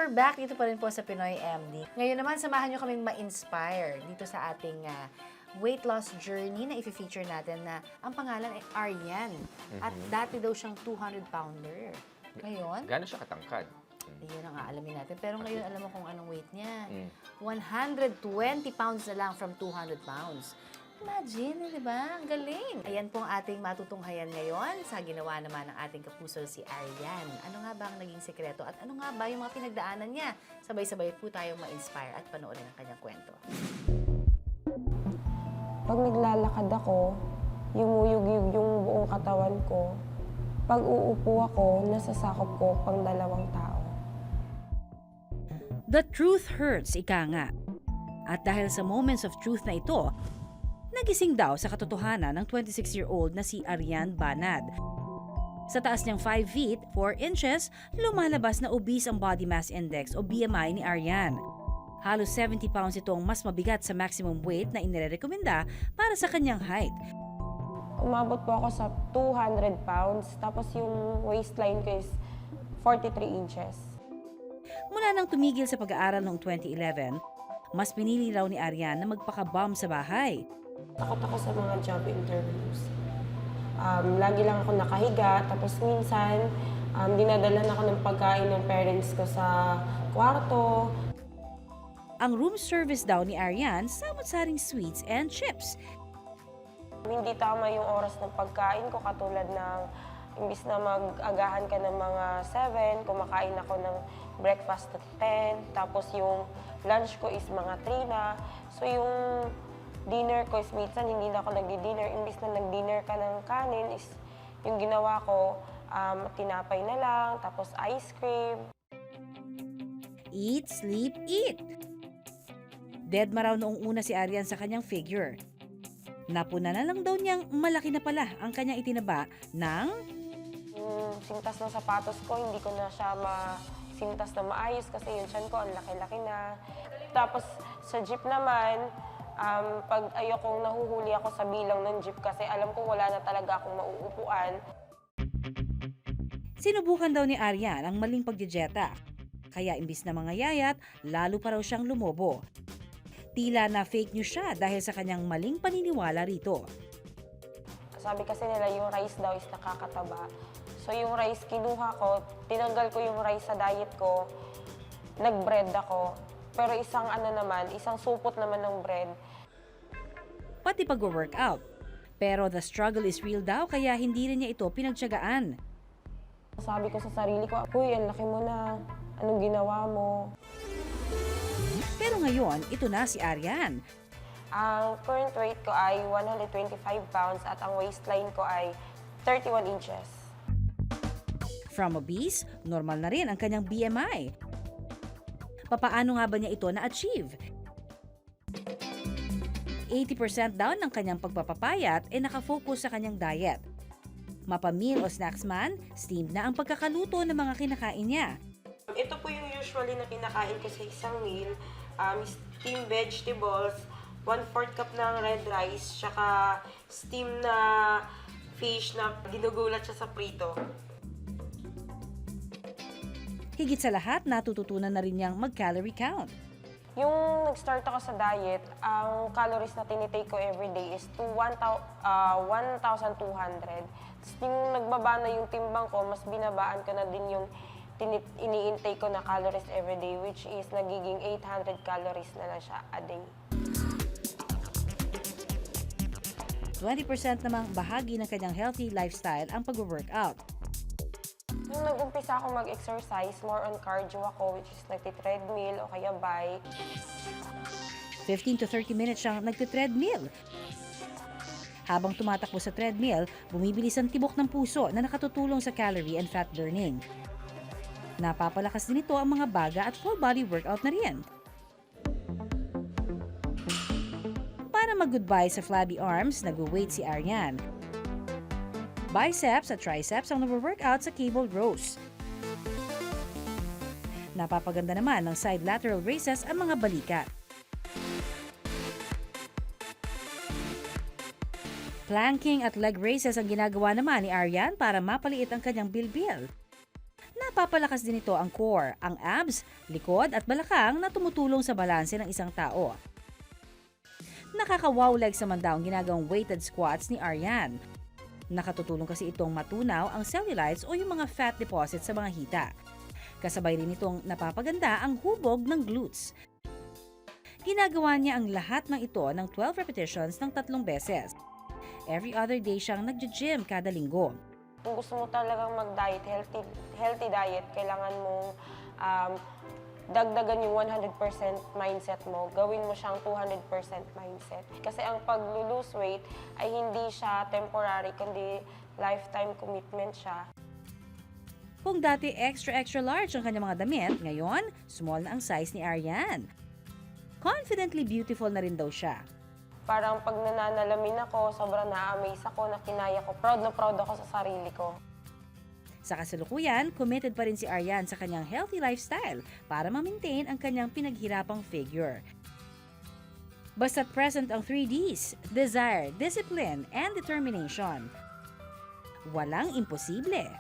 we're back dito pa rin po sa Pinoy MD. Ngayon naman, samahan nyo kaming ma-inspire dito sa ating weight loss journey na i-feature natin na ang pangalan ay Aryan. At dati daw siyang 200-pounder. Ngayon, Gano'n siya katangkad? yun ang aalamin natin. Pero ngayon, alam mo kung anong weight niya. 120 pounds na lang from 200 pounds. Imagine, di ba? Ang galing. Ayan po ang ating matutunghayan ngayon sa ginawa naman ng ating kapuso si Aryan. Ano nga ba ang naging sekreto at ano nga ba yung mga pinagdaanan niya? Sabay-sabay po tayong ma-inspire at panoorin ang kanyang kwento. Pag naglalakad ako, yumuyug-yug yung buong katawan ko. Pag uupo ako, nasasakop ko pang 2 tao. The truth hurts, ika nga. At dahil sa moments of truth na ito, nagising daw sa katotohanan ng 26-year-old na si Aryan Banad. Sa taas niyang 5 feet, 4 inches, lumalabas na obese ang body mass index o BMI ni Aryan. Halos 70 pounds itong mas mabigat sa maximum weight na inirekomenda para sa kanyang height. Umabot po ako sa 200 pounds, tapos yung waistline ko is 43 inches. Mula nang tumigil sa pag-aaral noong 2011, mas pinili raw ni Aryan na magpaka-bomb sa bahay. Takot ako sa mga job interviews. Lagi lang ako nakahiga, tapos minsan dinadalan ako ng pagkain ng parents ko sa kwarto. Ang room service daw ni Aryan, samot-saring sweets and chips. Hindi tama yung oras ng pagkain ko, katulad ng imbis na mag-agahan ka ng mga 7, kumakain ako ng breakfast at 10, tapos yung lunch ko is mga 3 na. So yung dinner ko is minsan hindi na ako nagdi-dinner. Imbis na nag-dinner ka ng kanin, is yung ginawa ko, tinapay na lang, tapos ice cream. Eat, sleep, eat. Dead ma raw noong una si Aryan sa kanyang figure. Napuna na lang daw niyang malaki na pala ang kanyang itinaba ng Yung sintas ng sapatos ko, hindi ko na siya masintas na maayos kasi yung tiyan ko ang laki-laki na. Tapos sa jeep naman, pag ayokong nahuhuli ako sa bilang ng jeep kasi alam ko wala na talaga akong mauupuan. sinubukan daw ni Aryan ang maling pagdijeta. Kaya imbis na mga yayat, lalo pa raw siyang lumobo. Tila na fake news siya dahil sa kanyang maling paniniwala rito. Sabi kasi nila yung rice daw is nakakataba. So yung rice kinuha ko, tinanggal ko yung rice sa diet ko, nag-bread ako. Pero isang supot naman ng bread. Pati pag-workout. Pero the struggle is real daw kaya hindi rin niya ito pinagtiyagaan. Sabi ko sa sarili ko, uy, ang laki mo na. Anong ginawa mo? Pero ngayon, ito na si Aryan. Ang current weight ko ay 125 pounds at ang waistline ko ay 31 inches. From obese, normal na rin ang kanyang BMI. Papaano nga ba niya ito na-achieve? 80% daw ng kanyang pagpapapayat ay nakafocus sa kanyang diet. Mapa-meal o snacks man, steamed na ang pagkakaluto ng mga kinakain niya. Ito po yung usually na kinakain ko sa isang meal. Steamed vegetables, 1/4 cup ng red rice, tsaka steamed na fish na ginugulat siya sa prito. Higit sa lahat, natututunan na rin niyang mag-calorie count. Yung nag-start ako sa diet, ang calories na tinitake ko everyday is 1,200. Tapos yung nagbaba na yung timbang ko, mas binabaan ko na din yung ini-intake ko na calories everyday, which is nagiging 800 calories na lang siya a day. 20% namang bahagi ng kanyang healthy lifestyle ang pag-workout. Nung nag-umpisa ako mag-exercise, more on cardio ako, which is nagti-treadmill o kaya bike. 15 to 30 minutes siyang nagte-treadmill. Habang tumatakbo sa treadmill, bumibilis ang tibok ng puso na nakatutulong sa calorie and fat burning. Napapalakas din ito ang mga baga at full body workout na rin. Para mag-goodbye sa flabby arms, nag-weight si Aryan. Biceps at triceps ang nag-workout sa cable rows. Napapaganda naman ng side lateral raises ang mga balikat. Planking at leg raises ang ginagawa naman ni Aryan para mapaliit ang kanyang bilbil. Napapalakas din ito ang core, ang abs, likod at balakang na tumutulong sa balanse ng isang tao. Nakaka-wow leg sa mandaw ang ginagawang weighted squats ni Ariane. Nakatutulong kasi itong matunaw ang cellulites o yung mga fat deposits sa mga hita. Kasabay rin itong napapaganda ang hubog ng glutes. Ginagawa niya ang lahat ng ito ng 12 repetitions ng 3 beses. Every other day siyang nagja-gym kada linggo. Kung gusto mo talagang mag-diet, healthy diet, kailangan mong dagdagan yung 100% mindset mo. Gawin mo siyang 200% mindset. Kasi ang pag-lose weight ay hindi siya temporary, kundi lifetime commitment siya. Kung dati extra large ang kanyang mga damit, ngayon small na ang size ni Ariane. Confidently beautiful na rin daw siya. Parang pag nananalamin ako, sobrang na-amaze ako, na kinaya ko. Proud na proud ako sa sarili ko. Sa kasalukuyan, committed pa rin si Ariane sa kanyang healthy lifestyle para ma-maintain ang kanyang pinaghirapang figure. Basta't present ang 3Ds, desire, discipline, and determination. Walang imposible.